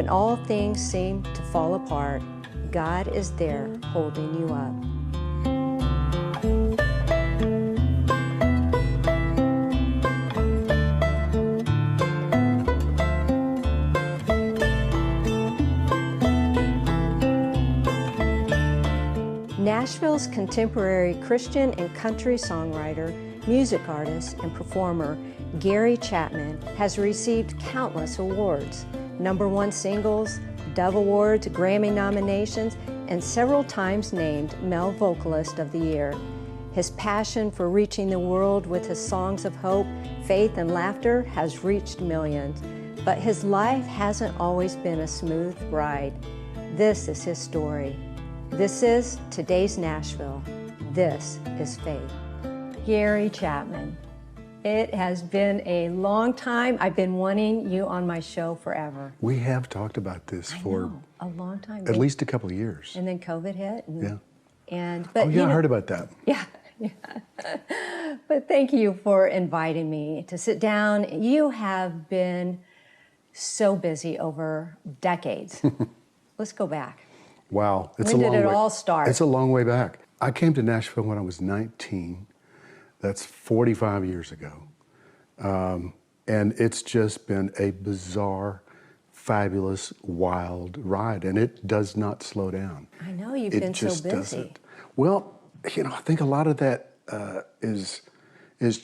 When all things seem to fall apart, God is there holding you up. Nashville's contemporary Christian and country songwriter, music artist, and performer, Gary Chapman, has received countless awards, #1 singles, Dove Awards, Grammy nominations, and several times named Male Vocalist of the Year. His passion for reaching the world with his songs of hope, faith, and laughter has reached millions. But his life hasn't always been a smooth ride. This is his story. This is today's Nashville. This is faith. Gary Chapman, it has been a long time. I've been wanting you on my show forever. We have talked about this for a long time. At least a couple of years. And then COVID hit. Yeah. But I heard about that. Yeah. But thank you for inviting me to sit down. You have been so busy over decades. Let's go back. Wow. When did it all start? It's a long way back. I came to Nashville when I was 19. That's 45 years ago. And it's just been a bizarre, fabulous, wild ride. And it does not slow down. I know, you've been so busy. It just doesn't. Well, I think a lot of that is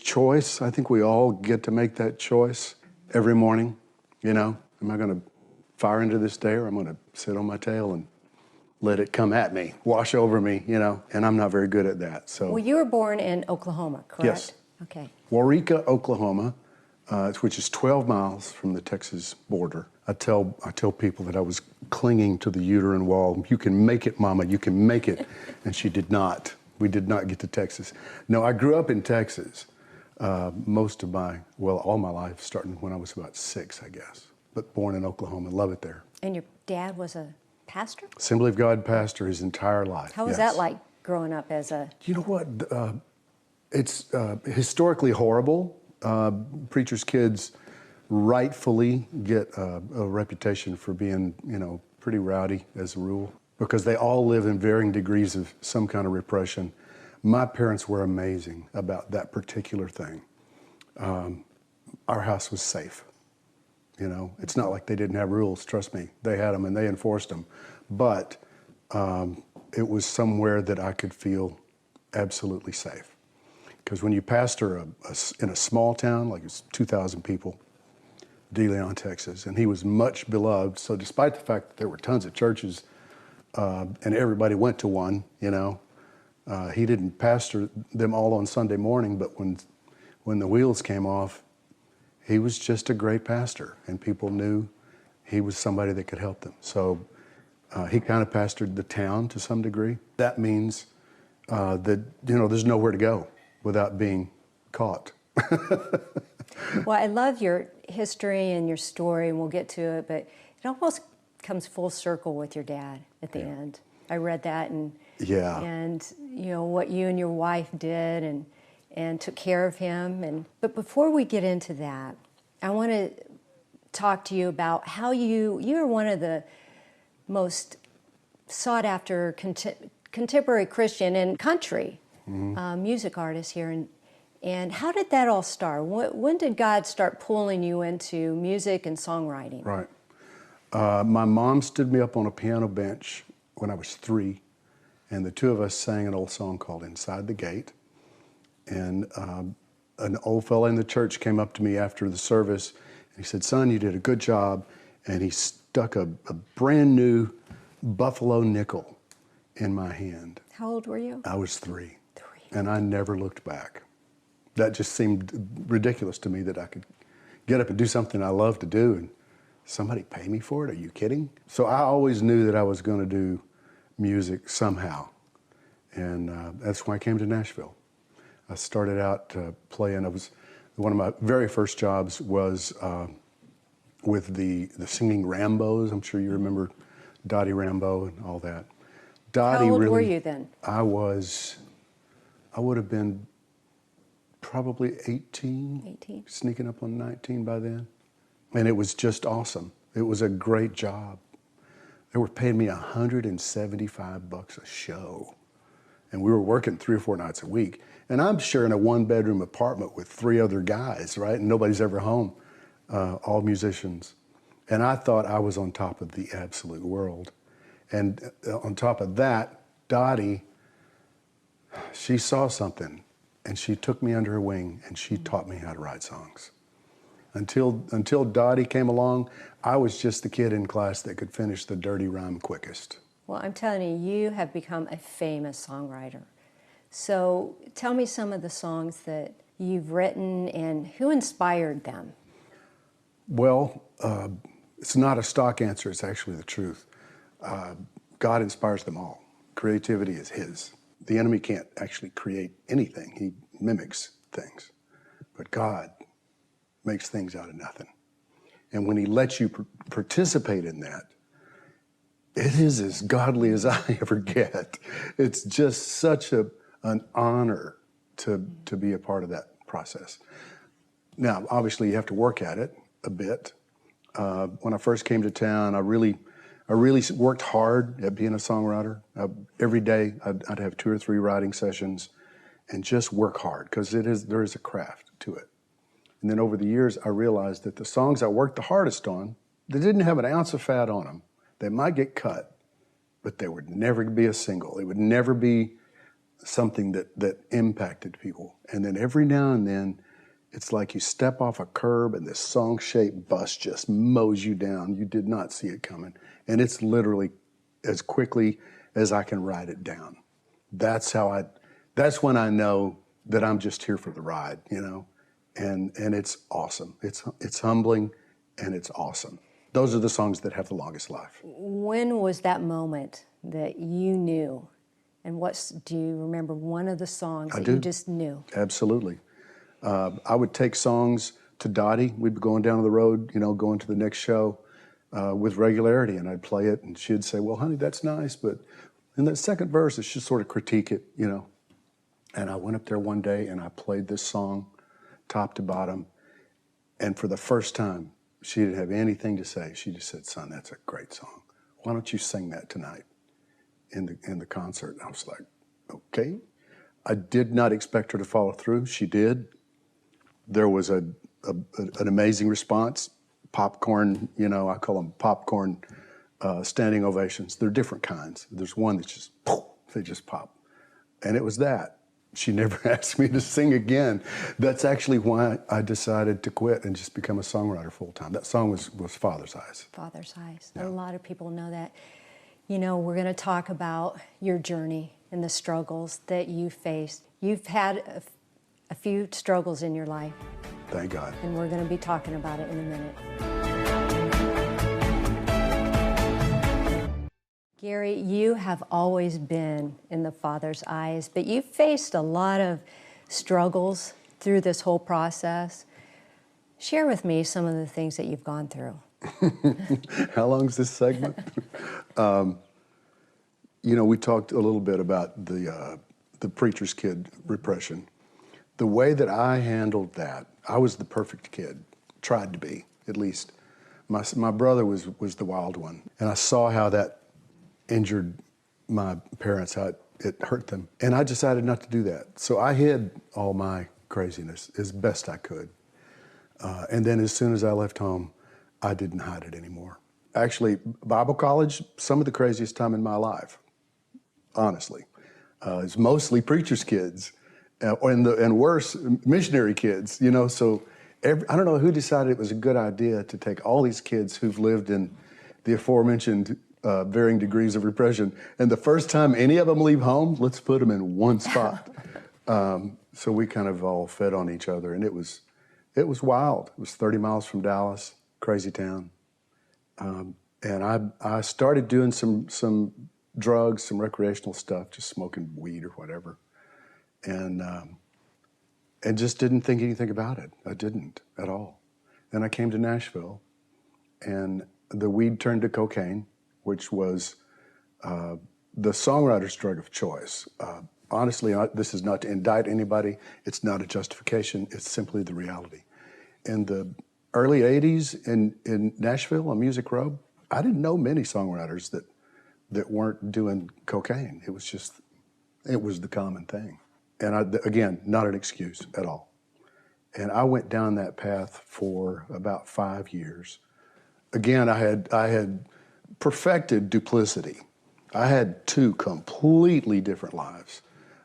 choice. I think we all get to make that choice every morning. Am I going to fire into this day, or I'm going to sit on my tail and let it come at me, wash over me, and I'm not very good at that. So. Well, you were born in Oklahoma, correct? Yes. Okay. Waurika, Oklahoma, which is 12 miles from the Texas border. I tell people that I was clinging to the uterine wall. You can make it, Mama, you can make it. And she did not. We did not get to Texas. No, I grew up in Texas all my life, starting when I was about 6, I guess. But born in Oklahoma, love it there. And your dad was a pastor? Assembly of God pastor his entire life. How was that like growing up as a... You know what? It's historically horrible. Preachers' kids rightfully get a reputation for being, pretty rowdy as a rule, because they all live in varying degrees of some kind of repression. My parents were amazing about that particular thing. Our house was safe. It's not like they didn't have rules. Trust me, they had them and they enforced them. But it was somewhere that I could feel absolutely safe. Because when you pastor in a small town, like it's 2,000 people, De Leon, Texas, and he was much beloved. So despite the fact that there were tons of churches and everybody went to one, he didn't pastor them all on Sunday morning, but when the wheels came off, he was just a great pastor, and people knew he was somebody that could help them. So he kind of pastored the town to some degree. That means that, there's nowhere to go without being caught. Well, I love your history and your story, and we'll get to it, but it almost comes full circle with your dad at the end. I read that, and what you and your wife did, and took care of him. But before we get into that, I want to talk to you about how you are one of the most sought after contemporary Christian and country music artists here. And how did that all start? When did God start pulling you into music and songwriting? Right. My mom stood me up on a piano bench when I was 3, and the two of us sang an old song called Inside the Gate. And an old fella in the church came up to me after the service, and he said, "Son, you did a good job." And he stuck a brand new buffalo nickel in my hand. How old were you? I was 3. And I never looked back. That just seemed ridiculous to me, that I could get up and do something I love to do, and somebody pay me for it? Are you kidding? So I always knew that I was going to do music somehow. And that's when I came to Nashville. I started out playing. One of my very first jobs was with the singing Rambos. I'm sure you remember Dottie Rambo and all that. Dottie, how old were you then? I would have been probably 18, sneaking up on 19 by then. And it was just awesome. It was a great job. They were paying me $175 a show. And we were working 3 or 4 nights a week. And I'm sharing a 1-bedroom apartment with 3 other guys, right? And nobody's ever home, all musicians. And I thought I was on top of the absolute world. And on top of that, Dottie, she saw something and she took me under her wing and she taught me how to write songs. Until Dottie came along, I was just the kid in class that could finish the dirty rhyme quickest. Well, I'm telling you, you have become a famous songwriter. So tell me some of the songs that you've written and who inspired them? Well, it's not a stock answer, it's actually the truth. God inspires them all. Creativity is His. The enemy can't actually create anything. He mimics things. But God makes things out of nothing. And when He lets you participate in that, it is as godly as I ever get. It's just such an honor to be a part of that process. Now, obviously, you have to work at it a bit. When I first came to town, I really worked hard at being a songwriter. Every day, I'd have 2 or 3 writing sessions and just work hard, because there is a craft to it. And then over the years, I realized that the songs I worked the hardest on, they didn't have an ounce of fat on them. They might get cut, but they would never be a single. It would never be something that impacted people. And then every now and then, it's like you step off a curb and this song-shaped bus just mows you down. You did not see it coming. And it's literally as quickly as I can write it down. That's when I know that I'm just here for the ride, you know? And it's awesome. It's humbling and it's awesome. Those are the songs that have the longest life. When was that moment that you knew? And do you remember one of the songs that you just knew? Absolutely. I would take songs to Dottie. We'd be going down the road, you know, going to the next show with regularity, and I'd play it, and she'd say, well, honey, that's nice, but in that second verse, she'd sort of critique it, you know. And I went up there one day, and I played this song top to bottom, and for the first time, she didn't have anything to say. She just said, son, that's a great song. Why don't you sing that tonight in the concert? And I was like, okay. I did not expect her to follow through. She did. There was an amazing response. Popcorn, you know, I call them popcorn standing ovations. They're different kinds. There's one that's just, poof, they just pop. And it was that. She never asked me to sing again. That's actually why I decided to quit and just become a songwriter full time. That song was Father's Eyes. Father's Eyes. Yeah. A lot of people know that. You know, we're going to talk about your journey and the struggles that you faced. You've had a few struggles in your life. Thank God. And we're going to be talking about it in a minute. Gary, you have always been in the Father's eyes, but you've faced a lot of struggles through this whole process. Share with me some of the things that you've gone through. How long is this segment? You know, we talked a little bit about the preacher's kid repression. The way that I handled that, I was the perfect kid, tried to be, at least. My brother was the wild one, and I saw how that injured my parents, how it hurt them. And I decided not to do that. So I hid all my craziness as best I could. And then as soon as I left home, I didn't hide it anymore. Actually, Bible college, some of the craziest time in my life, honestly. It's mostly preacher's kids, and worse, missionary kids, you know. So I don't know who decided it was a good idea to take all these kids who've lived in the aforementioned varying degrees of repression, and the first time any of them leave home, let's put them in one spot. So we kind of all fed on each other, and it was wild. It was 30 miles from Dallas, crazy town. And I started doing some drugs, some recreational stuff, just smoking weed or whatever, and just didn't think anything about it. I didn't at all. Then I came to Nashville, and the weed turned to cocaine, which was the songwriter's drug of choice. Honestly, this is not to indict anybody. It's not a justification. It's simply the reality. In the early 80s in Nashville on Music Row, I didn't know many songwriters that weren't doing cocaine. It was the common thing. And again, not an excuse at all. And I went down that path for about 5 years. Again, I had perfected duplicity. I had two completely different lives.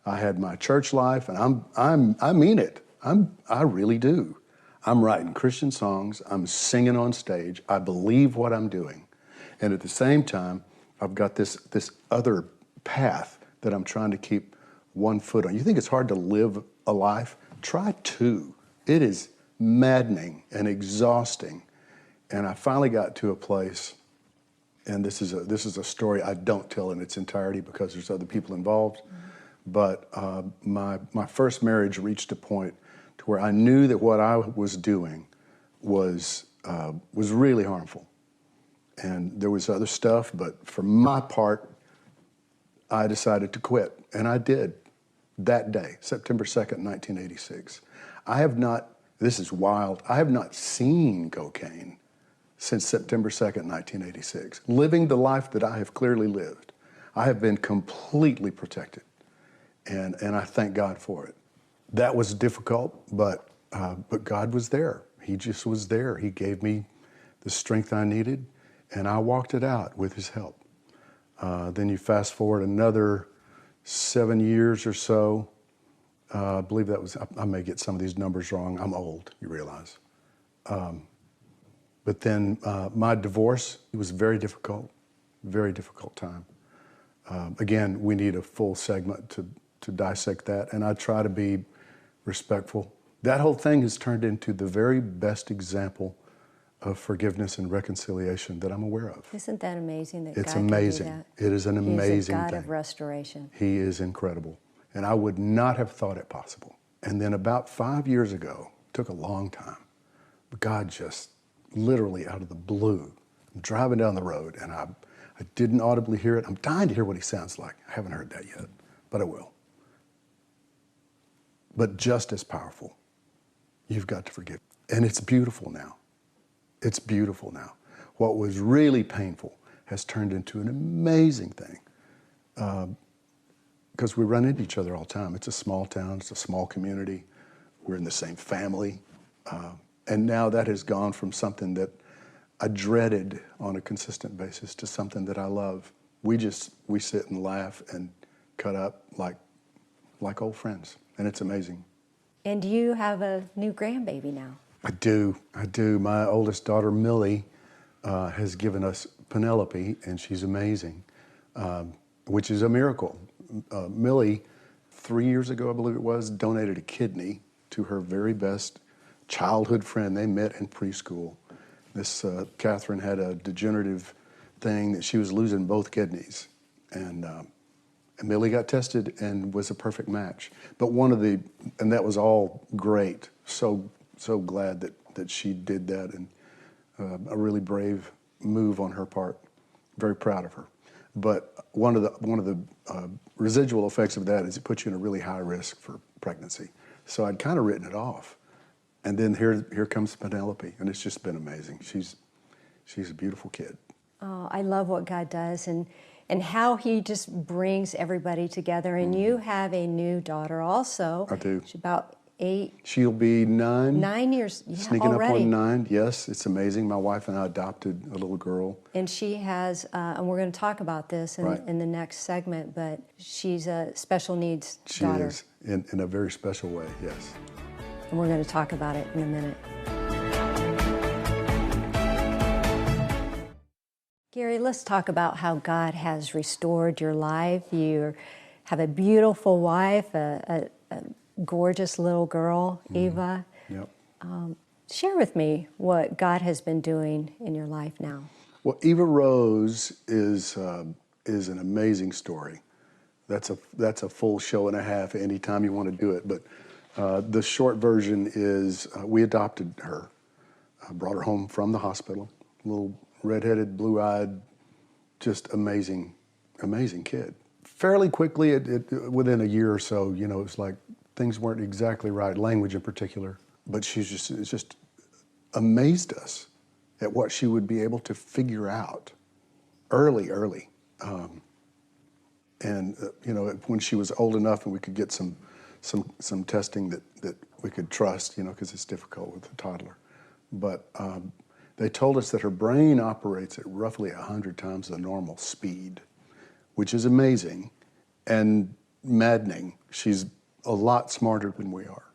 I had my church life, and I mean it. I really do. I'm writing Christian songs. I'm singing on stage. I believe what I'm doing, and at the same time, I've got this other path that I'm trying to keep one foot on. You think it's hard to live a life? Try two. It is maddening and exhausting. And I finally got to a place, and this is a story I don't tell in its entirety because there's other people involved. But my first marriage reached a point to where I knew that what I was doing was really harmful. And there was other stuff, but for my part, I decided to quit. And I did that day, September 2nd, 1986. This is wild, I have not seen cocaine since September 2nd, 1986. Living the life that I have clearly lived, I have been completely protected. And I thank God for it. That was difficult, but God was there. He just was there. He gave me the strength I needed, and I walked it out with his help. Then you fast forward another 7 years or so. I believe that was, I may get some of these numbers wrong. I'm old, you realize. But then my divorce, it was very difficult time. Again, we need a full segment to dissect that, and I try to be respectful. That whole thing has turned into the very best example of forgiveness and reconciliation that I'm aware of. Isn't that amazing that It's God amazing. can do that? It is an amazing He's a God thing. of restoration. He is incredible. And I would not have thought it possible. And then about 5 years ago, took a long time, but God just literally out of the blue, I'm driving down the road and I didn't audibly hear it. I'm dying to hear what he sounds like. I haven't heard that yet, but I will. But just as powerful, you've got to forgive. And it's beautiful now. It's beautiful now. What was really painful has turned into an amazing thing. Because we run into each other all the time. It's a small town, it's a small community. We're in the same family. And now that has gone from something that I dreaded on a consistent basis to something that I love. We sit and laugh and cut up like old friends, and it's amazing. And you have a new grandbaby now. I do. My oldest daughter, Millie, has given us Penelope, and she's amazing, which is a miracle. Millie, 3 years ago, I believe it was, donated a kidney to her very best childhood friend. They met in preschool. This Catherine had a degenerative thing that she was losing both kidneys, and Millie got tested and was a perfect match. But and that was all great. So glad that she did that, and a really brave move on her part. Very proud of her. But one of the residual effects of that is it puts you in a really high risk for pregnancy. So I'd kind of written it off. And then here comes Penelope, and it's just been amazing. She's a beautiful kid. Oh, I love what God does and how he just brings everybody together. And you have a new daughter also. I do. She's about 8. She'll be 9. 9 years, yeah, Sneaking already. up on 9, yes, it's amazing. My wife and I adopted a little girl. And she has, and we're going to talk about this Right. in the next segment, but she's a special needs daughter. She is, in a very special way, yes. And we're going to talk about it in a minute. Gary, let's talk about how God has restored your life. You have a beautiful wife, a gorgeous little girl, Eva. Yep. Share with me what God has been doing in your life now. Well, Eva Rose is an amazing story. That's a full show and a half anytime you want to do it. But the short version is we adopted her, brought her home from the hospital, little redheaded, blue-eyed, just amazing kid. Fairly quickly, within a year or so, it's like things weren't exactly right, language in particular. But it's just amazed us at what she would be able to figure out early. You know, when she was old enough and we could get some testing that we could trust, you know, because it's difficult with a toddler. But they told us that her brain operates at roughly 100 times the normal speed, which is amazing and maddening. She's a lot smarter than we are.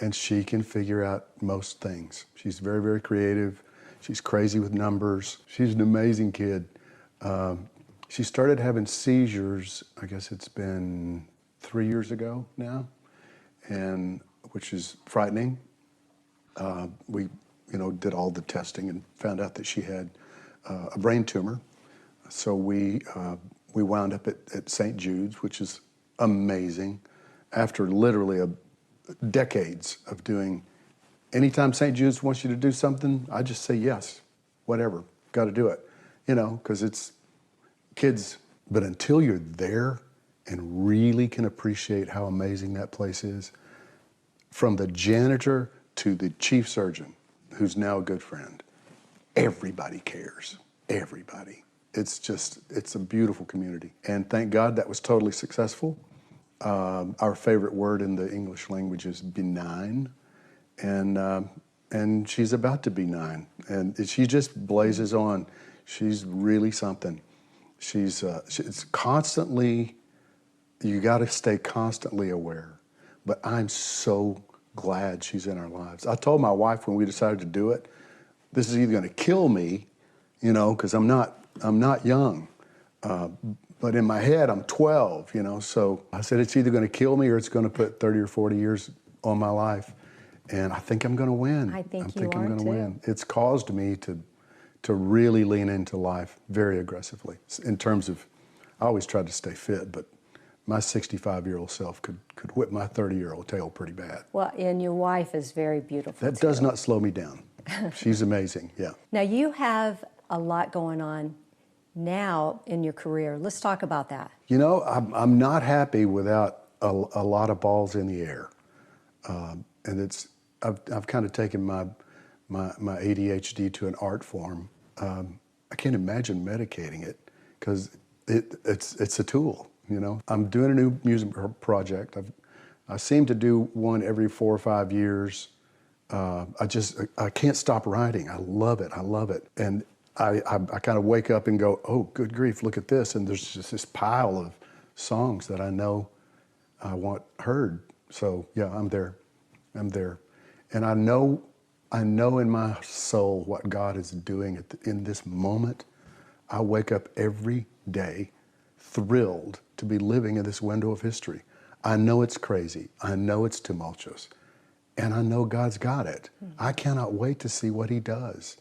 and she can figure out most things. She's very, very creative. She's crazy with numbers. She's an amazing kid. She started having seizures, I guess it's been 3 years ago now, and which is frightening. We, you know, did all the testing and found out that she had a brain tumor. So we wound up at St. Jude's, which is amazing. After literally decades of doing, anytime St. Jude's wants you to do something, I just say yes, whatever, got to do it, you know, because it's kids. But until you're there and really can appreciate how amazing that place is, from the janitor to the chief surgeon, who's now a good friend, everybody cares, everybody. It's a beautiful community. And thank God that was totally successful. Our favorite word in the English language is benign. And she's about to be 9. And she just blazes on. She's really something. It's constantly, you got to stay constantly aware. But I'm so glad she's in our lives. I told my wife when we decided to do it, this is either going to kill me, you know, because I'm not young. But in my head, I'm 12, you know. So I said, it's either going to kill me or it's going to put 30 or 40 years on my life. And I think I'm going to win. I think I'm going to too. win. It's caused me to really lean into life very aggressively. In terms of, I always tried to stay fit, but my 65-year-old self could whip my 30-year-old tail pretty bad. Well, and your wife is very beautiful. That does not slow me down. She's amazing, yeah. Now, you have a lot going on now in your career. Let's talk about that. You know, I'm not happy without a lot of balls in the air. And I've kind of taken my ADHD to an art form. I can't imagine medicating it because it's a tool, you know. I'm doing a new music project. I seem to do one every 4 or 5 years. I can't stop writing. I love it. And I kind of wake up and go, oh, good grief, look at this. And there's just this pile of songs that I know I want heard. So yeah, I'm there. And I know in my soul what God is doing in this moment. I wake up every day thrilled to be living in this window of history. I know it's crazy. I know it's tumultuous. And I know God's got it. I cannot wait to see what He does.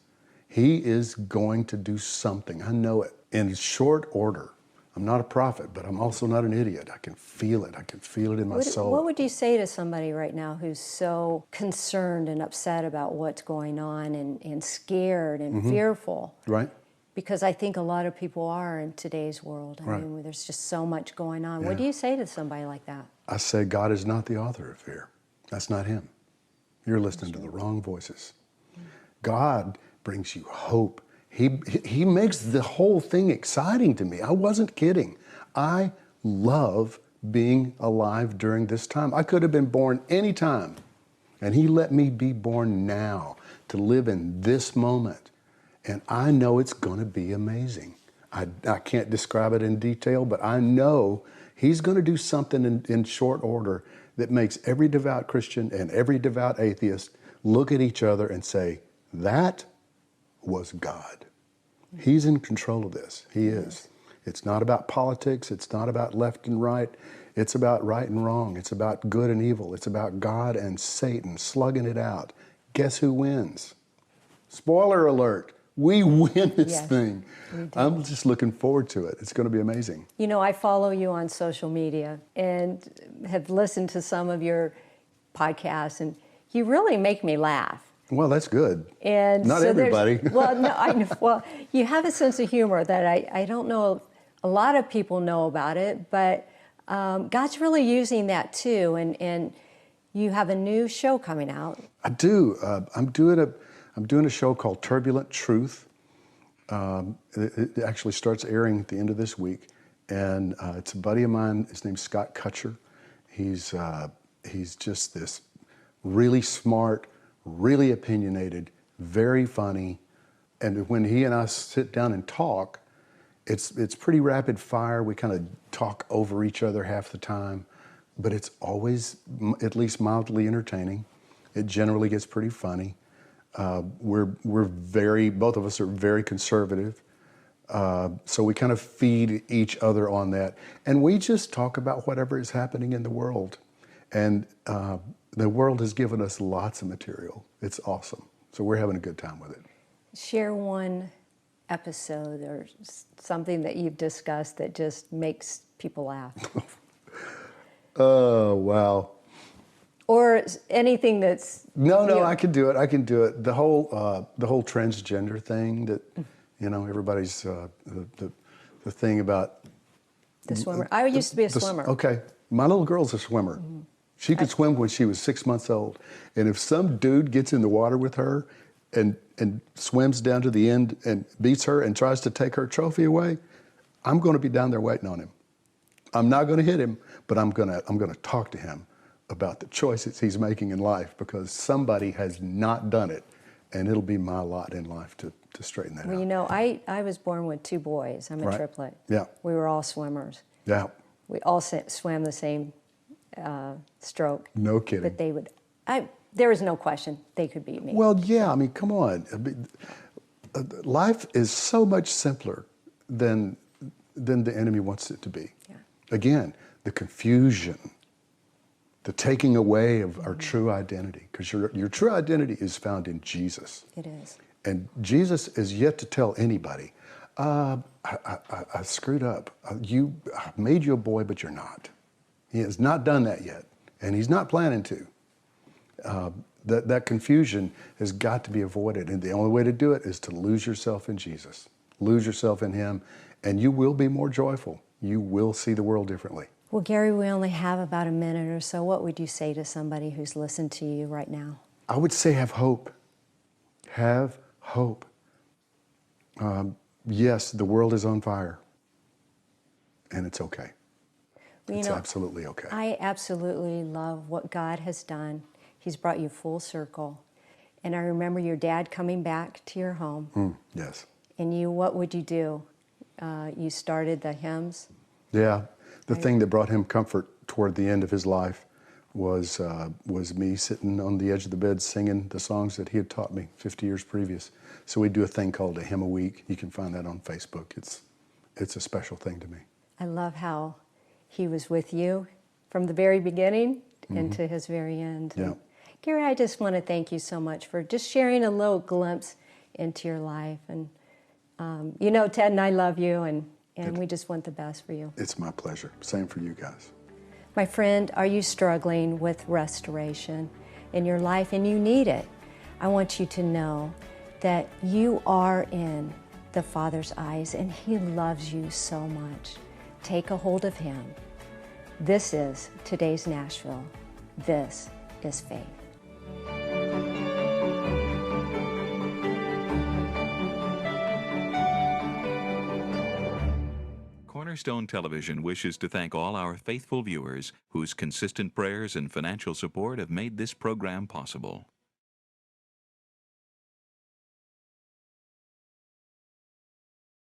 He is going to do something. I know it in short order. I'm not a prophet, but I'm also not an idiot. I can feel it. I can feel it in my soul. What would you say to somebody right now who's so concerned and upset about what's going on and scared and fearful? Right. Because I think a lot of people are in today's world. I Right. mean, there's just so much going on. Yeah. What do you say to somebody like that? I say God is not the author of fear. That's not Him. You're listening to the wrong voices. God brings you hope. He makes the whole thing exciting to me. I wasn't kidding. I love being alive during this time. I could have been born any time, and He let me be born now to live in this moment. And I know it's going to be amazing. I can't describe it in detail, but I know He's going to do something in short order that makes every devout Christian and every devout atheist look at each other and say, that was God. He's in control of this. He is. It's not about politics. It's not about left and right. It's about right and wrong. It's about good and evil. It's about God and Satan slugging it out. Guess who wins? Spoiler alert. We win this thing. I'm just looking forward to it. It's going to be amazing. You know, I follow you on social media and have listened to some of your podcasts, and you really make me laugh. Well, that's good. And not so everybody. Well, no, I know. Well, you have a sense of humor that I don't know a lot of people know about it, but God's really using that too. And You have a new show coming out. I do. I'm doing a show called Turbulent Truth. It actually starts airing at the end of this week, and it's a buddy of mine. His name's Scott Kutcher. He's just this really smart, really opinionated, very funny, and when he and I sit down and talk, it's pretty rapid fire. We kind of talk over each other half the time, but it's always at least mildly entertaining. It generally gets pretty funny. Both of us are very conservative, so we kind of feed each other on that, and we just talk about whatever is happening in the world, and the world has given us lots of material. It's awesome, so we're having a good time with it. Share one episode or something that you've discussed that just makes people laugh. Oh, wow. Or anything that's... No, I can do it. I can do it. The whole transgender thing that, everybody's, the thing about... The swimmer. I used to be a swimmer. Okay. My little girl's a swimmer. Mm-hmm. She could swim when she was 6 months old. And if some dude gets in the water with her and swims down to the end and beats her and tries to take her trophy away, I'm going to be down there waiting on him. I'm not going to hit him, but I'm going to talk to him about the choices he's making in life, because somebody has not done it, and it'll be my lot in life to straighten that out. I was born with 2 boys. I'm a triplet. Yeah. We were all swimmers. Yeah. We all swam the same stroke. No kidding. But they would, there was no question they could beat me. Well, yeah, come on. Life is so much simpler than the enemy wants it to be. Yeah. Again, the confusion, the taking away of our true identity, because your true identity is found in Jesus. It is. And Jesus is yet to tell anybody, I screwed up. I made you a boy, but you're not. He has not done that yet, and he's not planning to. That confusion has got to be avoided, and the only way to do it is to lose yourself in Jesus. Lose yourself in him, and you will be more joyful. You will see the world differently. Well, Gary, we only have about a minute or so. What would you say to somebody who's listened to you right now? I would say have hope. Have hope. Yes, the world is on fire, and it's okay. Well, it's absolutely okay. I absolutely love what God has done. He's brought you full circle. And I remember your dad coming back to your home. Yes. And what would you do? You started the hymns? Yeah. The thing that brought him comfort toward the end of his life was me sitting on the edge of the bed singing the songs that he had taught me 50 years previous. So we do a thing called a hymn a week. You can find that on Facebook. It's a special thing to me. I love how he was with you from the very beginning and to his very end. Yeah. Gary, I just want to thank you so much for just sharing a little glimpse into your life. And Ted and I love you, and we just want the best for you. It's my pleasure. Same for you guys. My friend, are you struggling with restoration in your life and you need it? I want you to know that you are in the Father's eyes and he loves you so much. Take a hold of him. This is today's Nashville. This is faith. Cornerstone Television wishes to thank all our faithful viewers whose consistent prayers and financial support have made this program possible.